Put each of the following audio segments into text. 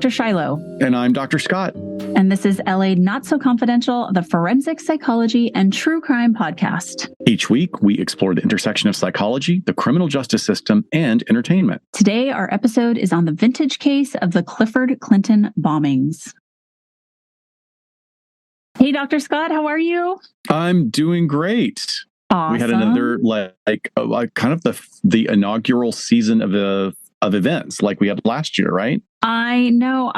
Dr. Shiloh. And I'm Dr. Scott. And this is LA Not So Confidential, the forensic psychology and true crime podcast. Each week, we explore the intersection of psychology, the criminal justice system, and entertainment. Today, our episode is on the vintage case of the Clifford Clinton bombings. Hey, Dr. Scott, how are you? I'm doing great. Awesome. We had another kind of the inaugural season of events like we had last year, right? I know.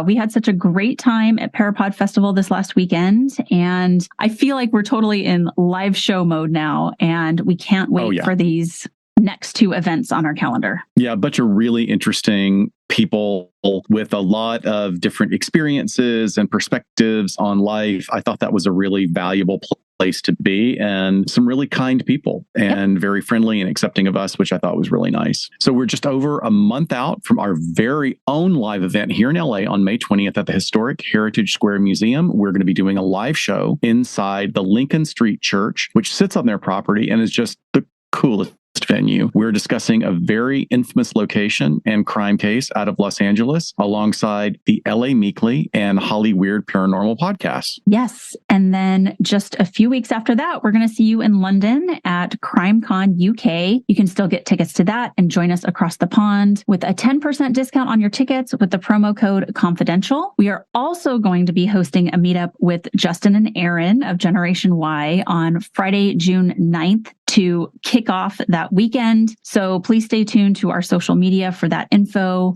We had such a great time at Parapod Festival this last weekend, and I feel like we're totally in live show mode now, and we can't wait for these next two events on our calendar. Yeah, a bunch of really interesting people with a lot of different experiences and perspectives on life. I thought that was a really valuable place to be, and some really kind people and very friendly and accepting of us, which I thought was really nice. So we're just over a month out from our very own live event here in LA on May 20th at the historic Heritage Square Museum. We're going to be doing a live show inside the Lincoln Street Church, which sits on their property and is just the coolest venue. We're discussing a very infamous location and crime case out of Los Angeles alongside the LA Meekly and Holly Weird Paranormal podcasts. Yes. And then just a few weeks after that, we're going to see you in London at CrimeCon UK. You can still get tickets to that and join us across the pond with a 10% discount on your tickets with the promo code confidential. We are also going to be hosting a meetup with Justin and Aaron of Generation Y on Friday, June 9th to kick off that weekend. So please stay tuned to our social media for that info.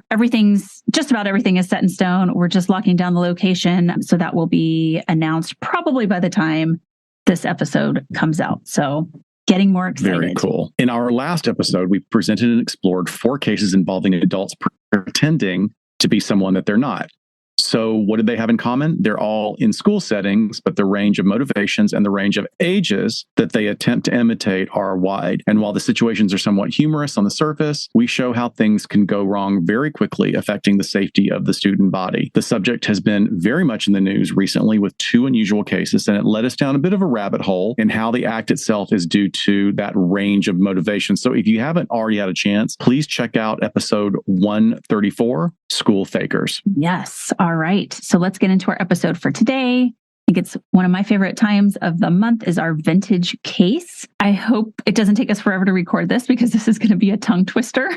Just about everything is set in stone. We're just locking down the location. So that will be announced probably by the time this episode comes out. So getting more excited. Very cool. In our last episode, we presented and explored 4 cases involving adults pretending to be someone that they're not. So what did they have in common? They're all in school settings, but the range of motivations and the range of ages that they attempt to imitate are wide. And while the situations are somewhat humorous on the surface, we show how things can go wrong very quickly, affecting the safety of the student body. The subject has been very much in the news recently with 2 unusual cases, and it led us down a bit of a rabbit hole in how the act itself is due to that range of motivation. So if you haven't already had a chance, please check out episode 134, School Fakers. Yes. All right. So let's get into our episode for today. I think it's one of my favorite times of the month is our vintage case. I hope it doesn't take us forever to record this because this is going to be a tongue twister.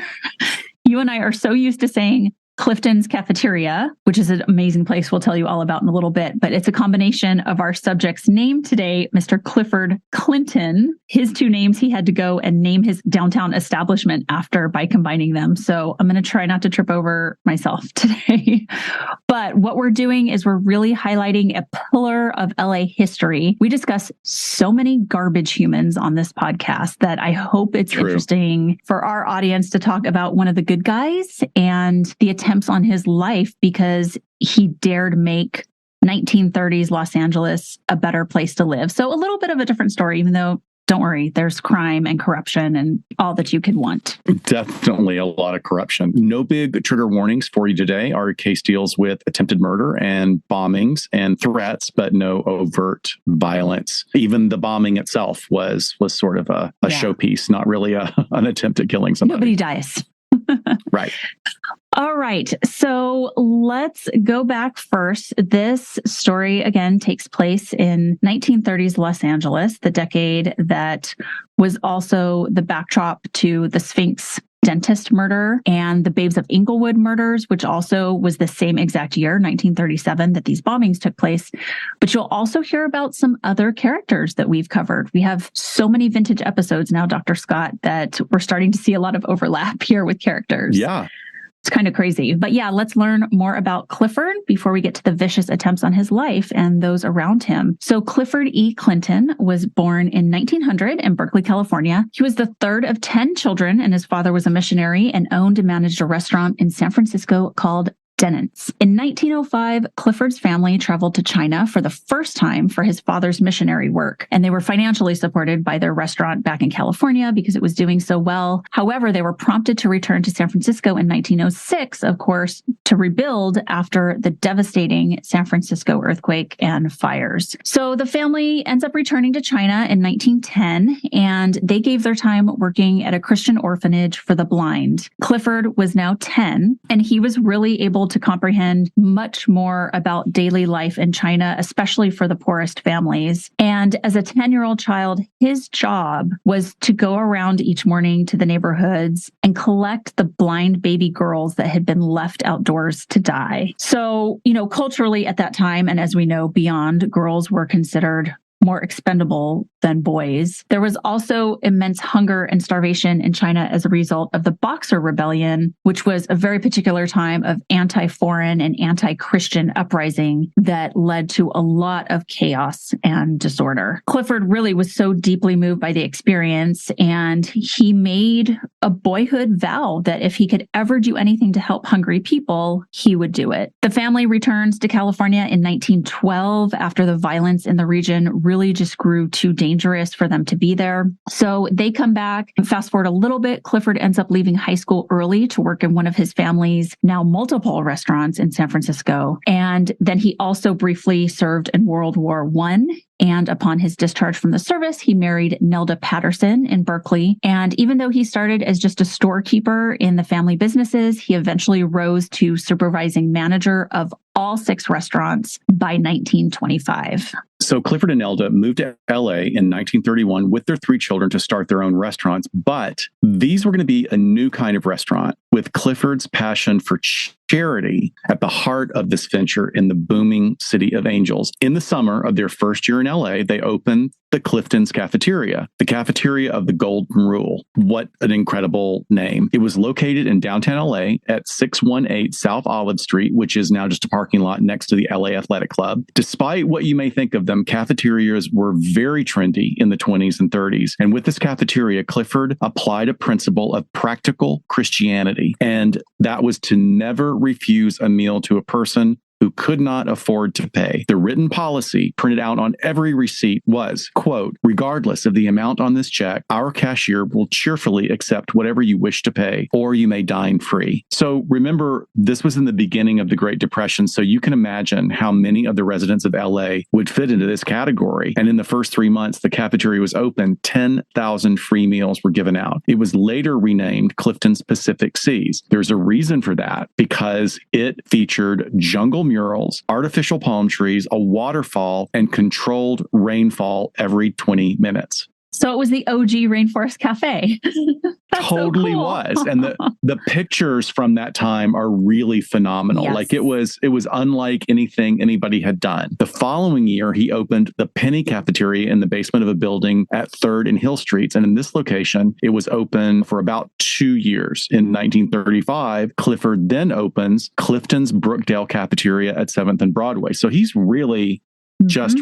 You and I are so used to saying Clifton's Cafeteria, which is an amazing place we'll tell you all about in a little bit, but it's a combination of our subject's name today, Mr. Clifford Clinton. His 2 names he had to go and name his downtown establishment after by combining them. So I'm going to try not to trip over myself today. But what we're doing is we're really highlighting a pillar of LA history. We discuss so many garbage humans on this podcast that I hope it's interesting for our audience to talk about one of the good guys and the attempts on his life because he dared make 1930s Los Angeles a better place to live. So a little bit of a different story, even though don't worry, there's crime and corruption and all that you could want. Definitely a lot of corruption. No big trigger warnings for you today. Our case deals with attempted murder and bombings and threats, but no overt violence. Even the bombing itself was sort of a showpiece, not really an attempt at killing somebody. Nobody dies. Right. All right. So let's go back first. This story, again, takes place in 1930s Los Angeles, the decade that was also the backdrop to the Sphinx dentist murder and the Babes of Inglewood murders, which also was the same exact year, 1937, that these bombings took place. But you'll also hear about some other characters that we've covered. We have so many vintage episodes now, Dr. Scott, that we're starting to see a lot of overlap here with characters. Yeah. It's kind of crazy. But yeah, let's learn more about Clifford before we get to the vicious attempts on his life and those around him. So Clifford E. Clinton was born in 1900 in Berkeley, California. He was the 3rd of 10 children, and his father was a missionary and owned and managed a restaurant in San Francisco called Dennett's. In 1905, Clifford's family traveled to China for the first time for his father's missionary work, and they were financially supported by their restaurant back in California because it was doing so well. However, they were prompted to return to San Francisco in 1906, of course, to rebuild after the devastating San Francisco earthquake and fires. So the family ends up returning to China in 1910, and they gave their time working at a Christian orphanage for the blind. Clifford was now 10, and he was really able to comprehend much more about daily life in China, especially for the poorest families. And as a 10-year-old child, his job was to go around each morning to the neighborhoods and collect the blind baby girls that had been left outdoors to die. So, culturally at that time, and as we know beyond, girls were considered more expendable than boys. There was also immense hunger and starvation in China as a result of the Boxer Rebellion, which was a very particular time of anti-foreign and anti-Christian uprising that led to a lot of chaos and disorder. Clifford really was so deeply moved by the experience, and he made a boyhood vow that if he could ever do anything to help hungry people, he would do it. The family returns to California in 1912 after the violence in the region really just grew too dangerous for them to be there. So they come back. Fast forward a little bit, Clifford ends up leaving high school early to work in one of his family's now multiple restaurants in San Francisco. And then he also briefly served in World War I. And upon his discharge from the service, he married Nelda Patterson in Berkeley. And even though he started as just a storekeeper in the family businesses, he eventually rose to supervising manager of all 6 restaurants by 1925. So Clifford and Nelda moved to LA in 1931 with their 3 children to start their own restaurants. But these were going to be a new kind of restaurant with Clifford's passion for charity at the heart of this venture in the booming city of Angels. In the summer of their first year in LA, they opened the Clifton's Cafeteria, the cafeteria of the Golden Rule. What an incredible name. It was located in downtown LA at 618 South Olive Street, which is now just a parking lot next to the LA Athletic Club. Despite what you may think of them, cafeterias were very trendy in the 20s and 30s. And with this cafeteria, Clifford applied a principle of practical Christianity, and that was to never refuse a meal to a person who could not afford to pay. The written policy printed out on every receipt was, quote, regardless of the amount on this check, our cashier will cheerfully accept whatever you wish to pay, or you may dine free. So remember, this was in the beginning of the Great Depression, so you can imagine how many of the residents of LA would fit into this category. And in the first 3 months the cafeteria was open, 10,000 free meals were given out. It was later renamed Clifton's Pacific Seas. There's a reason for that, because it featured jungle murals, artificial palm trees, a waterfall, and controlled rainfall every 20 minutes. So it was the OG Rainforest Cafe. Totally so cool. was. And the pictures from that time are really phenomenal. Yes. Like it was unlike anything anybody had done. The following year, he opened the Penny Cafeteria in the basement of a building at 3rd and Hill Streets. And in this location, it was open for about 2 years. In 1935, Clifford then opens Clifton's Brookdale Cafeteria at 7th and Broadway. So he's really just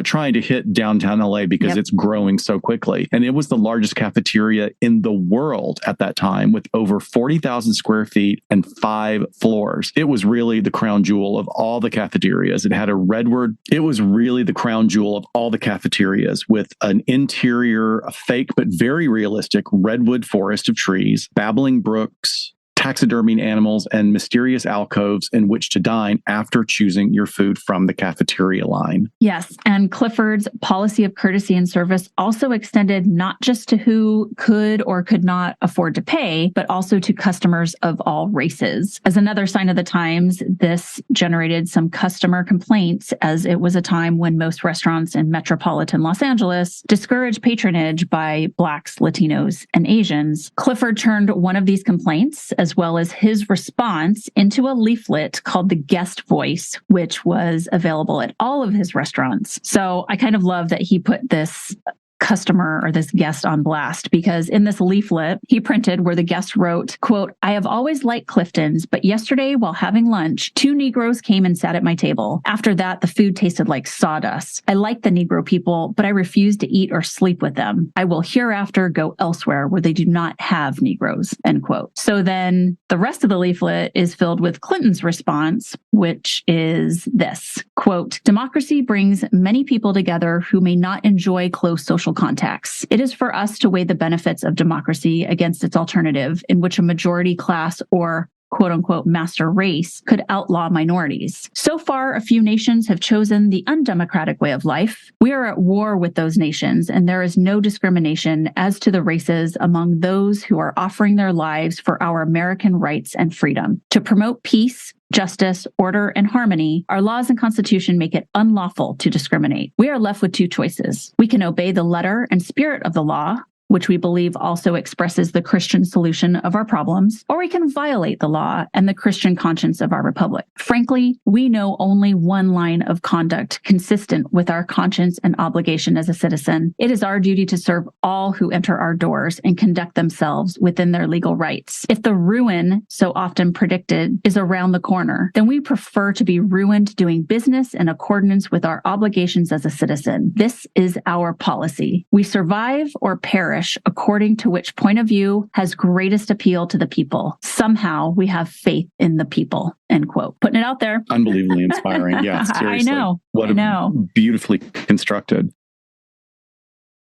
trying to hit downtown LA because it's growing so quickly. And it was the largest cafeteria in the world at that time, with over 40,000 square feet and 5 floors. It was really the crown jewel of all the cafeterias. It was really the crown jewel of all the cafeterias, with an interior, a fake but very realistic redwood forest of trees, babbling brooks, taxidermied animals, and mysterious alcoves in which to dine after choosing your food from the cafeteria line. Yes, and Clifford's policy of courtesy and service also extended not just to who could or could not afford to pay, but also to customers of all races. As another sign of the times, this generated some customer complaints, as it was a time when most restaurants in metropolitan Los Angeles discouraged patronage by Blacks, Latinos, and Asians. Clifford turned one of these complaints, as well as his response, into a leaflet called The Guest Voice, which was available at all of his restaurants. So I kind of love that he put this customer or this guest on blast, because in this leaflet he printed where the guest wrote, quote, "I have always liked Clifton's, but yesterday while having lunch, 2 Negroes came and sat at my table. After that, the food tasted like sawdust. I like the Negro people, but I refuse to eat or sleep with them. I will hereafter go elsewhere where they do not have Negroes," end quote. So then the rest of the leaflet is filled with Clinton's response, which is this, quote, "Democracy brings many people together who may not enjoy close social contacts. It is for us to weigh the benefits of democracy against its alternative, in which a majority class or quote unquote master race could outlaw minorities. So far, a few nations have chosen the undemocratic way of life. We are at war with those nations, and there is no discrimination as to the races among those who are offering their lives for our American rights and freedom. To promote peace, justice, order, and harmony, our laws and constitution make it unlawful to discriminate. We are left with two choices. We can obey the letter and spirit of the law, which we believe also expresses the Christian solution of our problems, or we can violate the law and the Christian conscience of our republic. Frankly, we know only one line of conduct consistent with our conscience and obligation as a citizen. It is our duty to serve all who enter our doors and conduct themselves within their legal rights. If the ruin, so often predicted, is around the corner, then we prefer to be ruined doing business in accordance with our obligations as a citizen. This is our policy. We survive or perish according to which point of view has greatest appeal to the people. Somehow we have faith in the people, end quote. Putting it out there. Unbelievably inspiring. Yeah, seriously. I know. Beautifully constructed.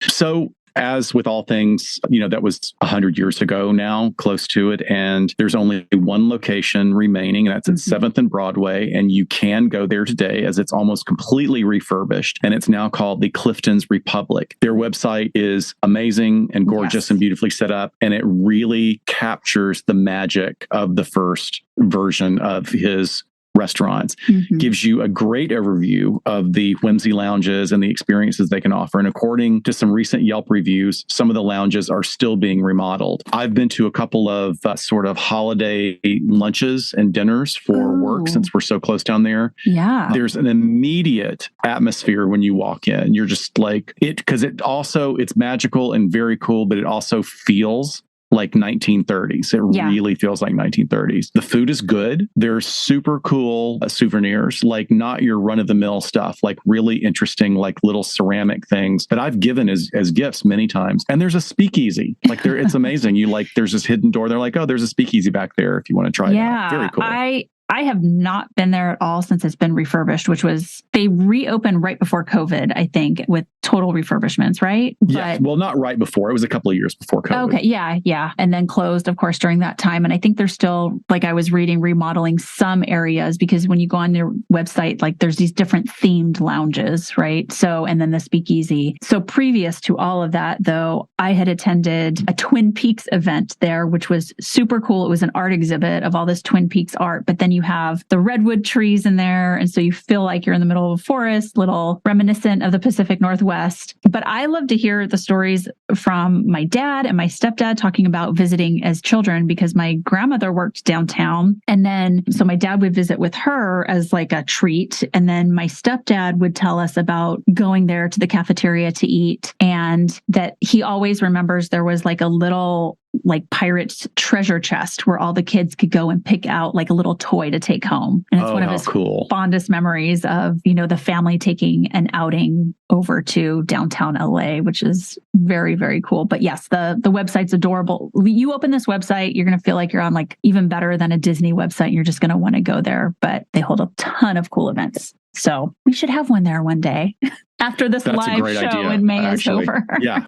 So, as with all things, that was 100 years ago now, close to it. And there's only one location remaining, and that's at 7th and Broadway. And you can go there today as it's almost completely refurbished. And it's now called the Clifton's Republic. Their website is amazing and gorgeous and beautifully set up. And it really captures the magic of the first version of his restaurants, gives you a great overview of the whimsy lounges and the experiences they can offer. And according to some recent Yelp reviews, some of the lounges are still being remodeled. I've been to a couple of sort of holiday lunches and dinners for work since we're so close down there. Yeah. There's an immediate atmosphere when you walk in. You're just like because it's magical and very cool, but it also feels like 1930s. It really feels like 1930s. The food is good. There's super cool souvenirs, like not your run-of-the-mill stuff, like really interesting, like little ceramic things that I've given as gifts many times. And there's a speakeasy. Like it's amazing. There's this hidden door. They're like, oh, there's a speakeasy back there if you want to try it out. Very cool. I have not been there at all since it's been refurbished, they reopened right before COVID, I think, with total refurbishments, right? Yeah. Well, not right before. It was a couple of years before COVID. Okay. Yeah. And then closed, of course, during that time. And I think they're still, like I was reading, remodeling some areas because when you go on their website, like there's these different themed lounges, right? So, and then the speakeasy. So previous to all of that, though, I had attended a Twin Peaks event there, which was super cool. It was an art exhibit of all this Twin Peaks art, but then you have the redwood trees in there. And so you feel like you're in the middle of a forest, little reminiscent of the Pacific Northwest. But I love to hear the stories from my dad and my stepdad talking about visiting as children because my grandmother worked downtown. And then, so my dad would visit with her as like a treat. And then my stepdad would tell us about going there to the cafeteria to eat and that he always remembers there was like a little like pirate's treasure chest where all the kids could go and pick out like a little toy to take home. And it's one of his fondest memories of, the family taking an outing over to downtown LA, which is very, very cool. But yes, the website's adorable. You open this website, you're going to feel like you're on like even better than a Disney website. You're just going to want to go there, but they hold a ton of cool events. So we should have one there one day after this live show in May is over. Yeah.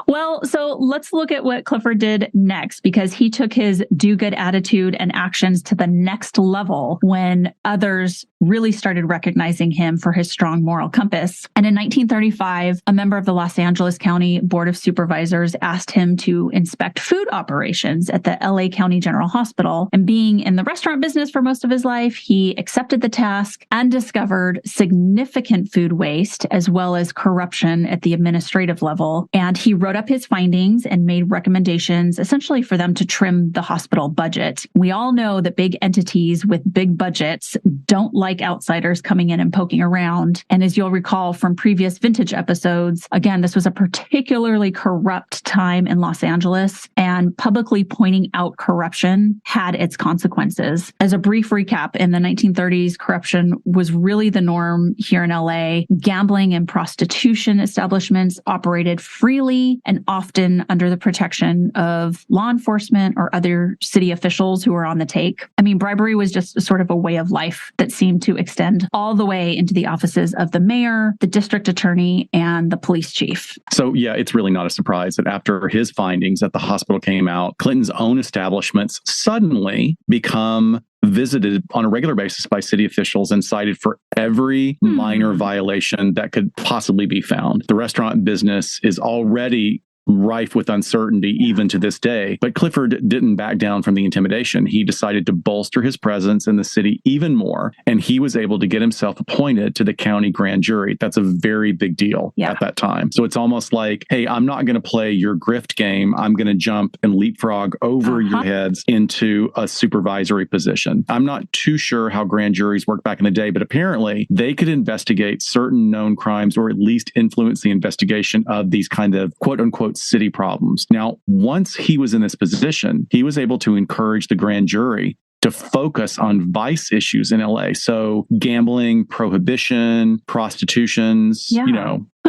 Well, so let's look at what Clifford did next, because he took his do-good attitude and actions to the next level when others really started recognizing him for his strong moral compass. And in 1935, a member of the Los Angeles County Board of Supervisors asked him to inspect food operations at the LA County General Hospital. And being in the restaurant business for most of his life, he accepted the task and discovered significant food waste as well as corruption at the administrative level. And he wrote up his findings and made recommendations essentially for them to trim the hospital budget. We all know that big entities with big budgets don't like outsiders coming in and poking around. And as you'll recall from previous vintage episodes, again, this was a particularly corrupt time in Los Angeles, and publicly pointing out corruption had its consequences. As a brief recap, in the 1930s, corruption was really the norm here in LA. Gambling and prostitution establishments operated freely and often under the protection of law enforcement or other city officials who were on the take. I mean, bribery was just sort of a way of life that seemed to extend all the way into the offices of the mayor, the district attorney, and the police chief. So, yeah, it's really not a surprise that after his findings at the hospital came out, Clinton's own establishments suddenly become visited on a regular basis by city officials and cited for every minor violation that could possibly be found. The restaurant business is already rife with uncertainty even to this day. But Clifford didn't back down from the intimidation. He decided to bolster his presence in the city even more, and he was able to get himself appointed to the county grand jury. That's a very big deal at that time. So it's almost like, hey, I'm not going to play your grift game. I'm going to jump and leapfrog over your heads into a supervisory position. I'm not too sure how grand juries worked back in the day, but apparently they could investigate certain known crimes or at least influence the investigation of these kind of quote unquote city problems. Now, once he was in this position, he was able to encourage the grand jury to focus on vice issues in LA. So gambling, prohibition, prostitutions,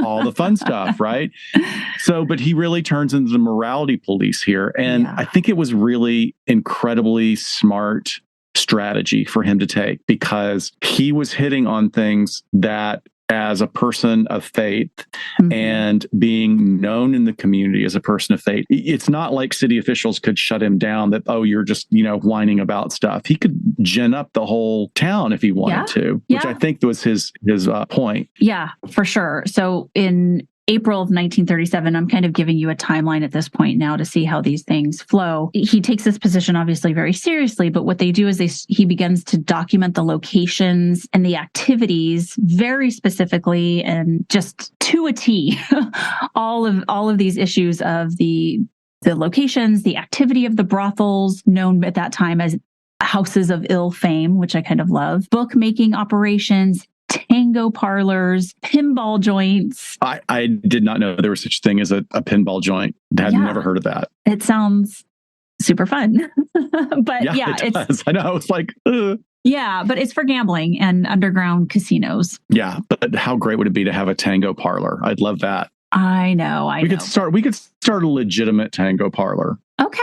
all the fun stuff, right? So, but he really turns into the morality police here. And I think it was really incredibly smart strategy for him to take, because he was hitting on things that, as a person of faith and being known in the community as a person of faith, it's not like city officials could shut him down that, oh, you're just, whining about stuff. He could gin up the whole town if he wanted to, which I think was his point. Yeah, for sure. So in April of 1937, I'm kind of giving you a timeline at this point now to see how these things flow. He takes this position obviously very seriously, but what they do is he begins to document the locations and the activities very specifically and just to a T, all of these issues of the locations, the activity of the brothels, known at that time as houses of ill fame, which I kind of love, bookmaking operations, tango parlors, pinball joints. I did not know there was such a thing as a pinball joint. Had never heard of that. It sounds super fun. But it does. I know. It's like, yeah, but it's for gambling and underground casinos. Yeah, but how great would it be to have a tango parlor? I'd love that. I know. We could start a legitimate tango parlor. Okay.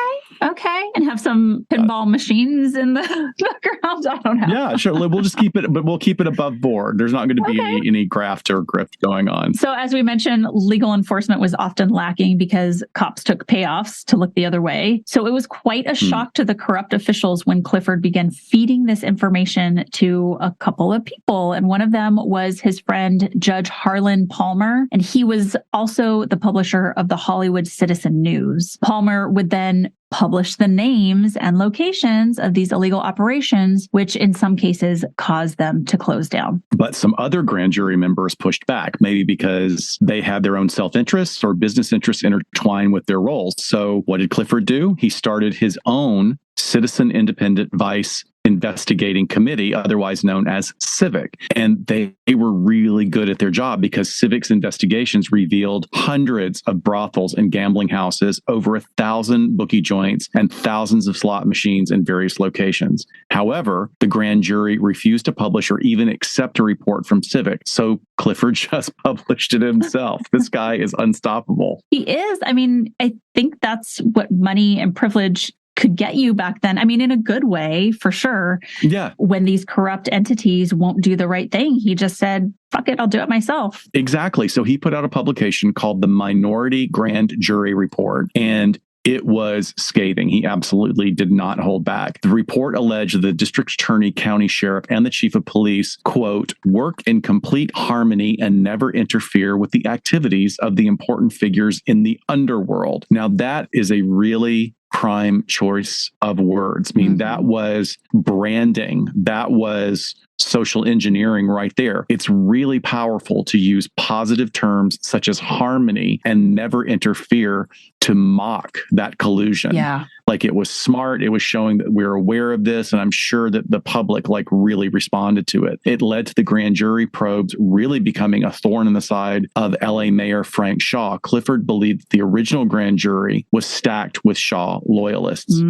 And have some pinball machines in the background. I don't know. Yeah, sure. We'll just keep it, but we'll keep it above board. There's not going to be any graft or grift going on. So as we mentioned, legal enforcement was often lacking because cops took payoffs to look the other way. So it was quite a shock to the corrupt officials when Clifford began feeding this information to a couple of people. And one of them was his friend, Judge Harlan Palmer. And he was also the publisher of the Hollywood Citizen News. Palmer would then publish the names and locations of these illegal operations, which in some cases caused them to close down. But some other grand jury members pushed back, maybe because they had their own self-interests or business interests intertwined with their roles. So what did Clifford do? He started his own Citizen Independent Vice Investigating Committee, otherwise known as Civic. And they were really good at their job because Civic's investigations revealed hundreds of brothels and gambling houses, over 1,000 bookie joints, and thousands of slot machines in various locations. However, the grand jury refused to publish or even accept a report from Civic. So Clifford just published it himself. This guy is unstoppable. He is. I mean, I think that's what money and privilege could get you back then. I mean, in a good way, for sure. Yeah. When these corrupt entities won't do the right thing, he just said, fuck it, I'll do it myself. Exactly. So he put out a publication called the Minority Grand Jury Report, and it was scathing. He absolutely did not hold back. The report alleged the district attorney, county sheriff, and the chief of police, quote, work in complete harmony and never interfere with the activities of the important figures in the underworld. Now, that is a really prime choice of words. I mean, that was branding. That was social engineering right there. It's really powerful to use positive terms such as harmony and never interfere to mock that collusion. Yeah. Like, it was smart. It was showing that we're aware of this. And I'm sure that the public really responded to it. It led to the grand jury probes really becoming a thorn in the side of LA Mayor Frank Shaw. Clifford believed the original grand jury was stacked with Shaw loyalists.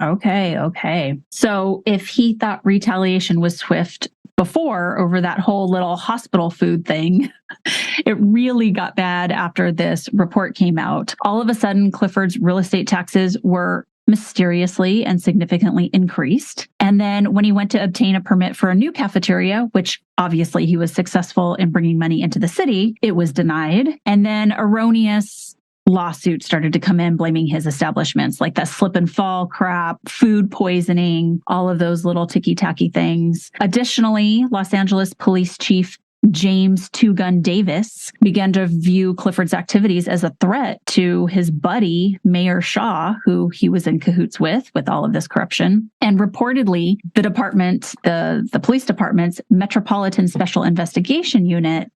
Okay. So if he thought retaliation was swift before over that whole little hospital food thing, it really got bad after this report came out. All of a sudden, Clifford's real estate taxes were mysteriously and significantly increased. And then when he went to obtain a permit for a new cafeteria, which obviously he was successful in bringing money into the city, it was denied. And then erroneous lawsuits started to come in blaming his establishments, like that slip and fall crap, food poisoning, all of those little ticky-tacky things. Additionally, Los Angeles Police Chief James Two Gun Davis began to view Clifford's activities as a threat to his buddy, Mayor Shaw, who he was in cahoots with all of this corruption. And reportedly, the police department's Metropolitan Special Investigation Unit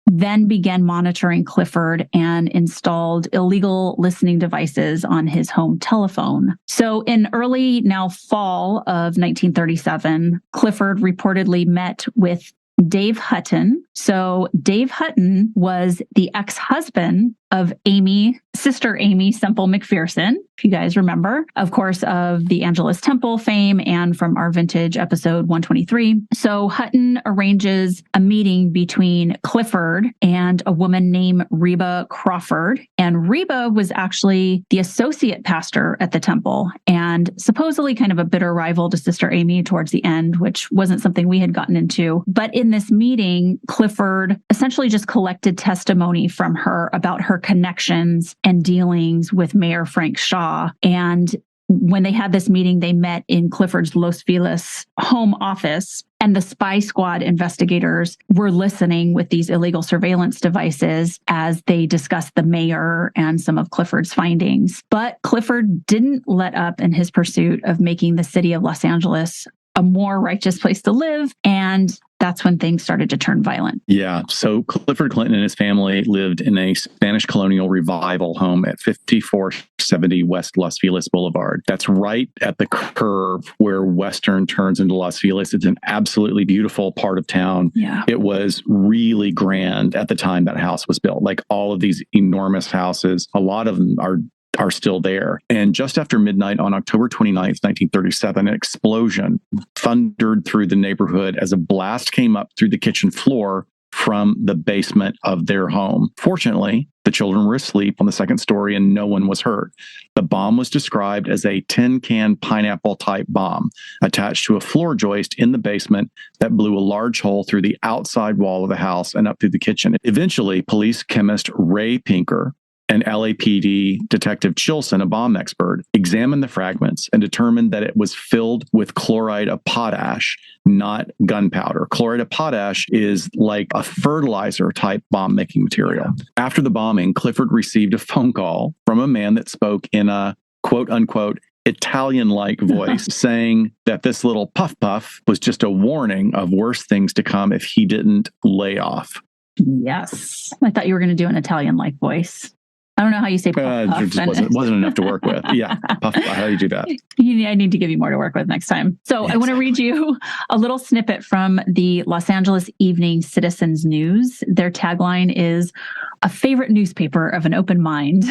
then began monitoring Clifford and installed illegal listening devices on his home telephone. So in now fall of 1937, Clifford reportedly met with Dave Hutton. So Dave Hutton was the ex-husband of Sister Amy Semple McPherson, if you guys remember, of course, of the Angelus Temple fame and from our vintage episode 123. So Hutton arranges a meeting between Clifford and a woman named Reba Crawford. And Reba was actually the associate pastor at the temple and supposedly kind of a bitter rival to Sister Amy towards the end, which wasn't something we had gotten into. But in this meeting, Clifford essentially just collected testimony from her about her connections and dealings with Mayor Frank Shaw. And when they had this meeting, they met in Clifford's Los Feliz home office, and the spy squad investigators were listening with these illegal surveillance devices as they discussed the mayor and some of Clifford's findings. But Clifford didn't let up in his pursuit of making the city of Los Angeles a more righteous place to live. And that's when things started to turn violent. Yeah. So Clifford Clinton and his family lived in a Spanish colonial revival home at 5470 West Los Feliz Boulevard. That's right at the curve where Western turns into Los Feliz. It's an absolutely beautiful part of town. Yeah. It was really grand at the time that house was built. Like all of these enormous houses, a lot of them are still there. And just after midnight on October 29th, 1937, an explosion thundered through the neighborhood as a blast came up through the kitchen floor from the basement of their home. Fortunately, the children were asleep on the second story and no one was hurt. The bomb was described as a tin can pineapple type bomb attached to a floor joist in the basement that blew a large hole through the outside wall of the house and up through the kitchen. Eventually, police chemist Ray Pinker and LAPD Detective Chilson, a bomb expert, examined the fragments and determined that it was filled with chloride of potash, not gunpowder. Chloride of potash is like a fertilizer type bomb-making material. After the bombing, Clifford received a phone call from a man that spoke in a quote-unquote Italian-like voice saying that this little puff was just a warning of worse things to come if he didn't lay off. Yes. I thought you were going to do an Italian-like voice. I don't know how you say puff. It just wasn't enough to work with. Yeah, puff. How do you do that? I need to give you more to work with next time. So I want to read you a little snippet from the Los Angeles Evening Citizens News. Their tagline is "A favorite newspaper of an open mind."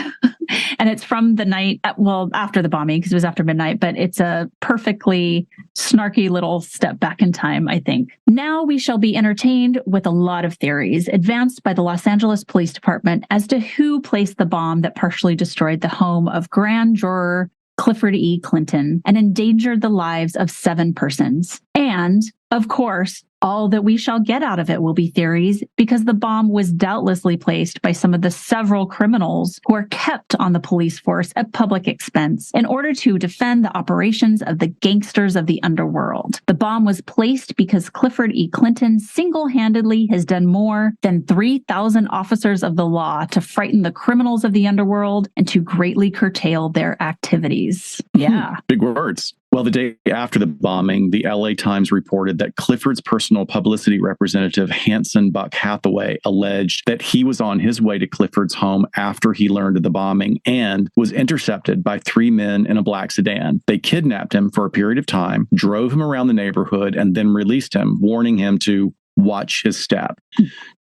And it's from the night, after the bombing, because it was after midnight, but it's a perfectly snarky little step back in time, I think. "Now we shall be entertained with a lot of theories advanced by the Los Angeles Police Department as to who placed the bomb that partially destroyed the home of grand juror Clifford E. Clinton and endangered the lives of 7 persons. And, of course, all that we shall get out of it will be theories, because the bomb was doubtlessly placed by some of the several criminals who are kept on the police force at public expense in order to defend the operations of the gangsters of the underworld. The bomb was placed because Clifford E. Clinton single-handedly has done more than 3,000 officers of the law to frighten the criminals of the underworld and to greatly curtail their activities." Yeah. Big words. Well, the day after the bombing, the LA Times reported that Clifford's personal publicity representative, Hanson Buck Hathaway, alleged that he was on his way to Clifford's home after he learned of the bombing and was intercepted by 3 men in a black sedan. They kidnapped him for a period of time, drove him around the neighborhood, and then released him, warning him to watch his step.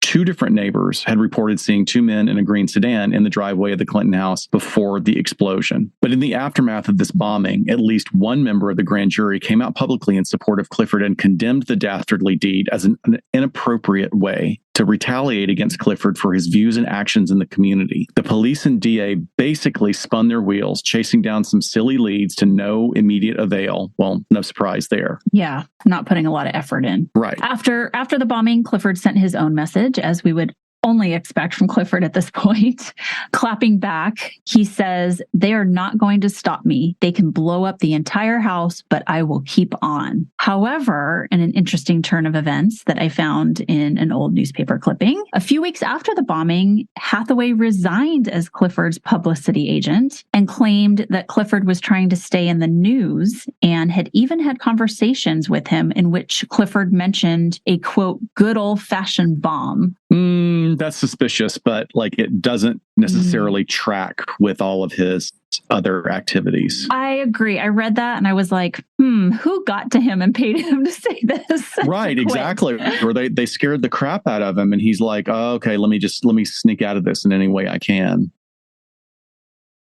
Two different neighbors had reported seeing two men in a green sedan in the driveway of the Clinton house before the explosion. But in the aftermath of this bombing, at least one member of the grand jury came out publicly in support of Clifford and condemned the dastardly deed as an inappropriate way to retaliate against Clifford for his views and actions in the community. The police and DA basically spun their wheels, chasing down some silly leads to no immediate avail. Well, no surprise there. Yeah, not putting a lot of effort in. Right. After the bombing, Clifford sent his own message, as we would only expect from Clifford at this point. Clapping back, he says, "They are not going to stop me. They can blow up the entire house, but I will keep on." However, in an interesting turn of events that I found in an old newspaper clipping, a few weeks after the bombing, Hathaway resigned as Clifford's publicity agent and claimed that Clifford was trying to stay in the news and had even had conversations with him in which Clifford mentioned a, quote, good old-fashioned bomb. That's suspicious, but it doesn't necessarily track with all of his other activities. I agree. I read that and I was like, who got to him and paid him to say this? Right, exactly. Or they scared the crap out of him and he's like, oh, okay, let me sneak out of this in any way I can.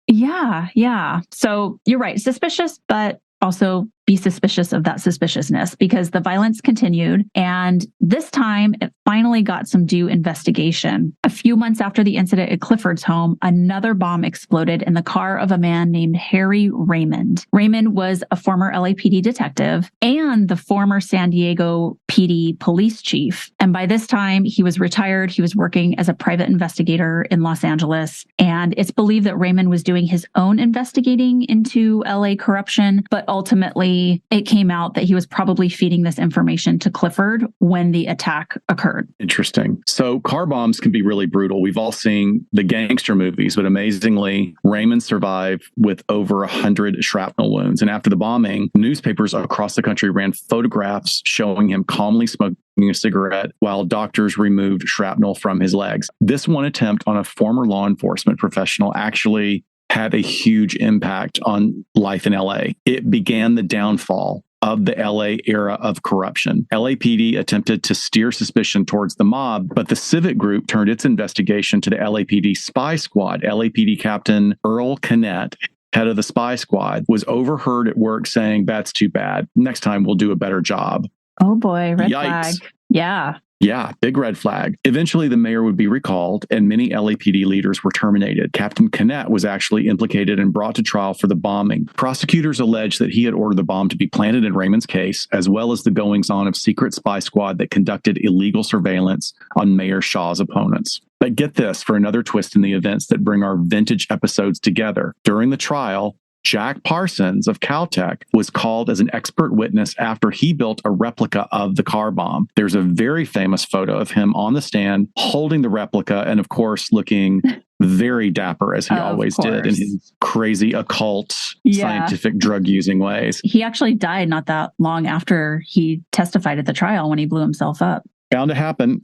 Yeah. So you're right. Suspicious, but also be suspicious of that suspiciousness because the violence continued. And this time it finally got some due investigation. A few months after the incident at Clifford's home, another bomb exploded in the car of a man named Harry Raymond. Raymond was a former LAPD detective and the former San Diego PD police chief. And by this time he was retired. He was working as a private investigator in Los Angeles. And it's believed that Raymond was doing his own investigating into LA corruption, but ultimately it came out that he was probably feeding this information to Clifford when the attack occurred. Interesting. So car bombs can be really brutal. We've all seen the gangster movies, but amazingly, Raymond survived with over 100 shrapnel wounds. And after the bombing, newspapers across the country ran photographs showing him calmly smoking a cigarette while doctors removed shrapnel from his legs. This one attempt on a former law enforcement professional actually had a huge impact on life in LA. It began the downfall of the LA era of corruption. LAPD attempted to steer suspicion towards the mob, but the civic group turned its investigation to the LAPD spy squad. LAPD Captain Earl Kinnett, head of the spy squad, was overheard at work saying, "That's too bad. Next time we'll do a better job." Oh boy, red Yikes. flag. Yeah. Yeah, big red flag. Eventually, the mayor would be recalled and many LAPD leaders were terminated. Captain Kinnett was actually implicated and brought to trial for the bombing. Prosecutors alleged that he had ordered the bomb to be planted in Raymond's case, as well as the goings-on of secret spy squad that conducted illegal surveillance on Mayor Shaw's opponents. But get this for another twist in the events that bring our vintage episodes together. During the trial, Jack Parsons of Caltech was called as an expert witness after he built a replica of the car bomb. There's a very famous photo of him on the stand holding the replica and, of course, looking very dapper as he always did in his crazy occult, scientific drug-using ways. He actually died not that long after he testified at the trial when he blew himself up. Bound to happen.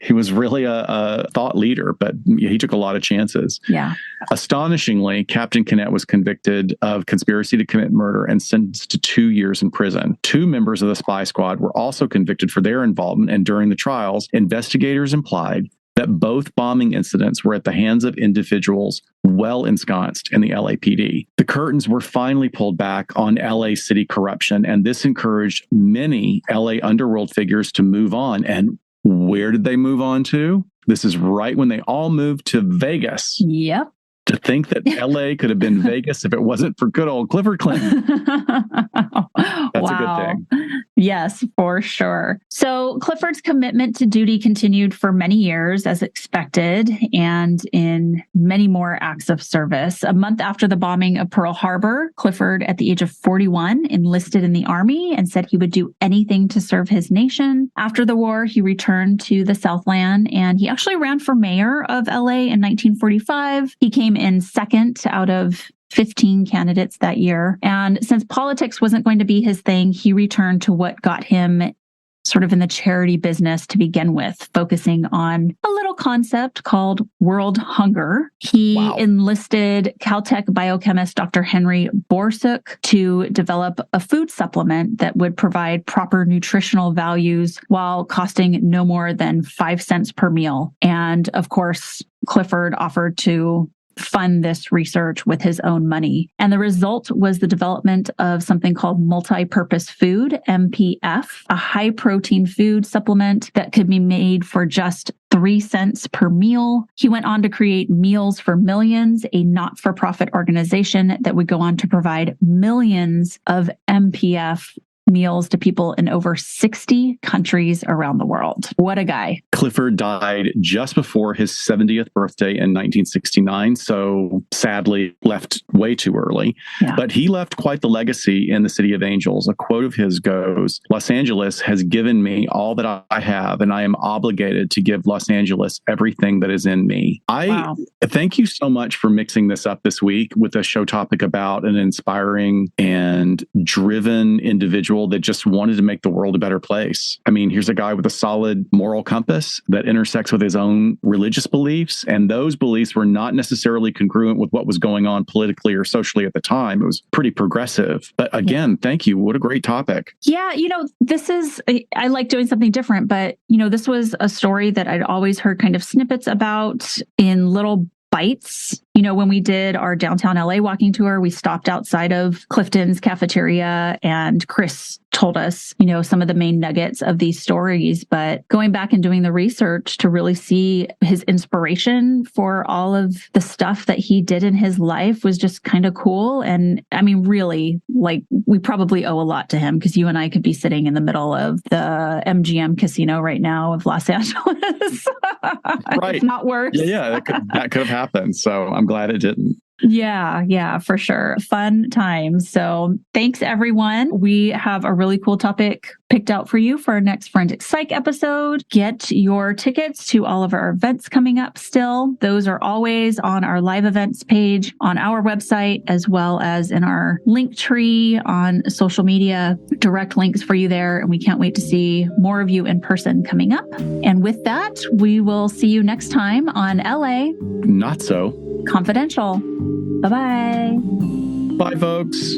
He was really a thought leader, but he took a lot of chances. Yeah. Astonishingly, Captain Kinnett was convicted of conspiracy to commit murder and sentenced to 2 years in prison. Two members of the spy squad were also convicted for their involvement, and during the trials, investigators implied that both bombing incidents were at the hands of individuals well ensconced in the LAPD. The curtains were finally pulled back on LA city corruption, and this encouraged many LA underworld figures to move on. And where did they move on to? This is right when they all moved to Vegas. Yep. To think that LA could have been Vegas if it wasn't for good old Clifford Clinton. That's a good thing. Yes, for sure. So Clifford's commitment to duty continued for many years as expected and in many more acts of service. A month after the bombing of Pearl Harbor, Clifford, at the age of 41, enlisted in the Army and said he would do anything to serve his nation. After the war, he returned to the Southland and he actually ran for mayor of LA in 1945. He came in second out of 15 candidates that year. And since politics wasn't going to be his thing, he returned to what got him sort of in the charity business to begin with, focusing on a little concept called world hunger. He enlisted Caltech biochemist Dr. Henry Borsuk to develop a food supplement that would provide proper nutritional values while costing no more than 5 cents per meal. And of course, Clifford offered to fund this research with his own money. And the result was the development of something called multi-purpose food, MPF, a high protein food supplement that could be made for just 3 cents per meal. He went on to create Meals for Millions, a not-for-profit organization that would go on to provide millions of MPF meals to people in over 60 countries around the world. What a guy. Clifford died just before his 70th birthday in 1969, so sadly left way too early. Yeah. But he left quite the legacy in the City of Angels. A quote of his goes, "Los Angeles has given me all that I have, and I am obligated to give Los Angeles everything that is in me." I thank you so much for mixing this up this week with a show topic about an inspiring and driven individual that just wanted to make the world a better place. I mean, here's a guy with a solid moral compass that intersects with his own religious beliefs, and those beliefs were not necessarily congruent with what was going on politically or socially at the time. It was pretty progressive. But again, thank you. What a great topic. Yeah, I like doing something different, but, this was a story that I'd always heard kind of snippets about in little bites. When we did our downtown LA walking tour, we stopped outside of Clifton's cafeteria and Chris told us, some of the main nuggets of these stories. But going back and doing the research to really see his inspiration for all of the stuff that he did in his life was just kind of cool. And I mean, really, we probably owe a lot to him because you and I could be sitting in the middle of the MGM casino right now of Los Angeles. Right. If not worse. Yeah, that could have happened. So I'm glad it didn't. Yeah, for sure. Fun times. So thanks, everyone. We have a really cool topic picked out for you for our next Forensic Psych episode. Get your tickets to all of our events coming up still. Those are always on our live events page on our website, as well as in our link tree on social media. Direct links for you there. And we can't wait to see more of you in person coming up. And with that, we will see you next time on LA Not So Confidential. Bye-bye. Bye, folks.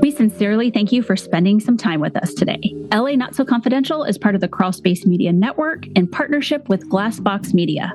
We sincerely thank you for spending some time with us today. LA Not So Confidential is part of the Crawlspace Media Network in partnership with Glassbox Media.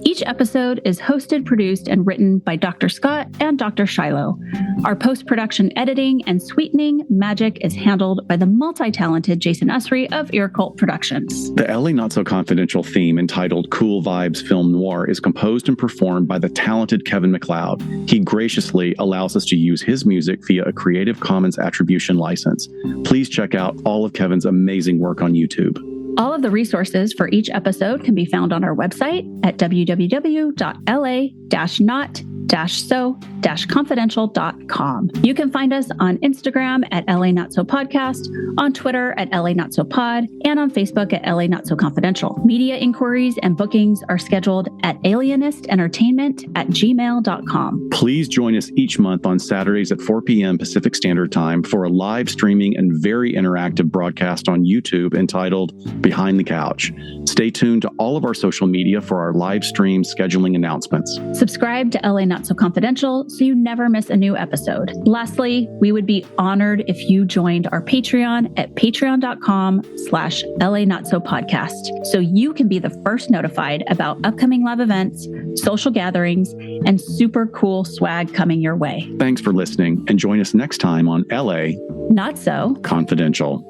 Each episode is hosted, produced, and written by Dr. Scott and Dr. Shiloh. Our post-production editing and sweetening magic is handled by the multi-talented Jason Usry of Ear Cult Productions. The LA Not So Confidential theme entitled Cool Vibes Film Noir is composed and performed by the talented Kevin MacLeod. He graciously allows us to use his music via a Creative Commons Attribution license. Please check out all of Kevin's amazing work on YouTube. All of the resources for each episode can be found on our website at www.la-not-so-confidential.com. You can find us on Instagram at LA Not So Podcast, on Twitter at LA Not So Pod, and on Facebook at LA Not So Confidential. Media inquiries and bookings are scheduled at alienistentertainment@gmail.com. Please join us each month on Saturdays at 4 p.m. Pacific Standard Time for a live streaming and very interactive broadcast on YouTube entitled Behind the Couch. Stay tuned to all of our social media for our live stream scheduling announcements. Subscribe to LA Not So Confidential so you never miss a new episode. Lastly, we would be honored if you joined our Patreon at patreon.com/LA Not So Podcast so you can be the first notified about upcoming live events, social gatherings, and super cool swag coming your way. Thanks for listening and join us next time on LA Not So Confidential.